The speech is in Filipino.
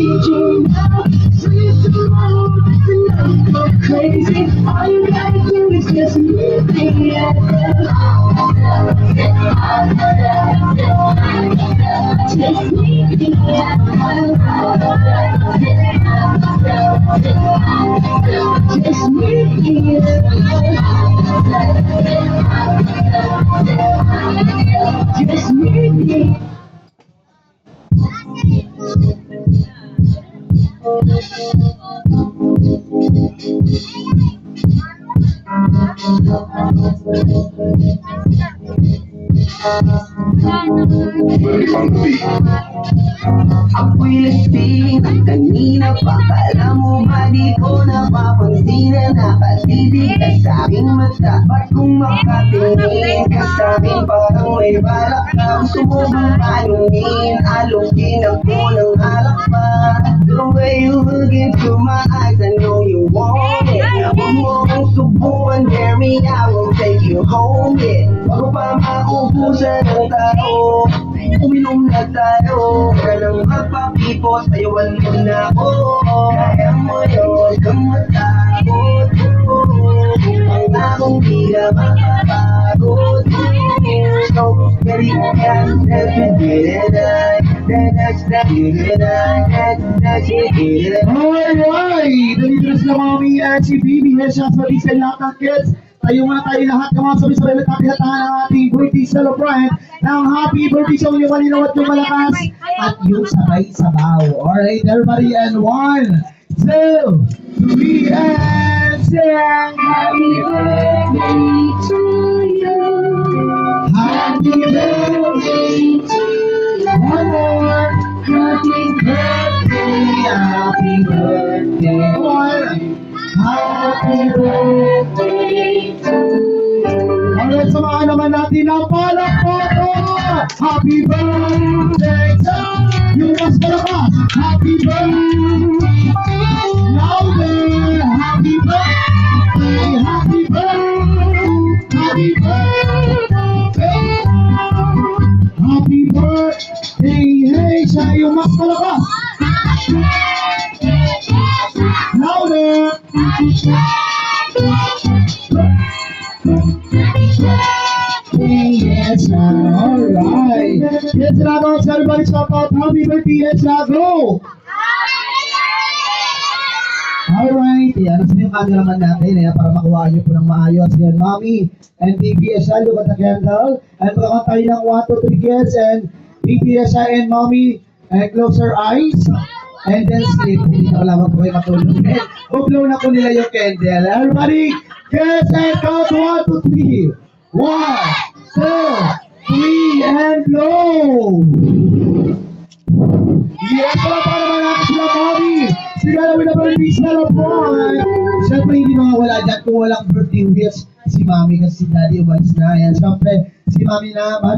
changing now. Sleep tomorrow, tonight go crazy. All you gotta do is just meet me at the just meet me at just meet me just meet me. Ako'y lasing at kanina pa. Kala mo ba di ko napapansin na nakatitig ka sa aking mata? Ba't kung makatingin ka sa akin parang may balak ka? Gusto mo bang panunin? Alugin ako ng alak pa. The way you look into my eyes, I know you want it. Huwag mo akong subukan, dare me, I will take you home, yeah. Bago pa maubusan ng tao, uminom na tayo. Ka nang magpapipos, ayawan mo na ako. Kaya mo yun, kang matakot. Ang akong di na makapagod. So, very can never get it. That's it. Alright! Dito na sila Mami at si Bibi. Headshots pati sa lahat ng kids. Tayo muna tayo lahat ng mga sabay-sabay nagkapihatahan ng ating birthday celebrant ng happy birthday sa inyo malinaw at yung malakas at yung sabay-sabaw. Alright, everybody, and 1, 2, 3, and sing! Happy birthday to you. Happy birthday to you. One more. Happy birthday. Happy birthday. One. Happy birthday to you. Alright, samahan naman natin ang palakpakan. Happy birthday to you. Mas malakas. Happy birthday. Louder. Happy birthday. Happy birthday. Happy birthday. Happy birthday. Hey, siya yung mas malakas. Louder. Yes, alright. Yes, Ramos, everybody shout out. Happy birthday, yes, go! Alright, yan. Nasa yung cameraman natin para makuha nyo po ng maayos. Yan, Mami and BPSI, look at the candle. And magkakon tayo ng 1, 2, 3 kids and BPSI and Mommy and close your eyes. And then sleep. Hindi na kailangan po kayo matulog. And blow na po nila yung candle. Everybody, kids and count 1, 2, 3. 1, 2, 3, and blow! Yes, wala pa naman natin sila, Mommy! Sila na birthday celebrant! Siyempre, hindi mawawala dyan kung walang birthday wish si Mommy kasi si Daddy umalis na. Yan, siyempre, si Mommy naman.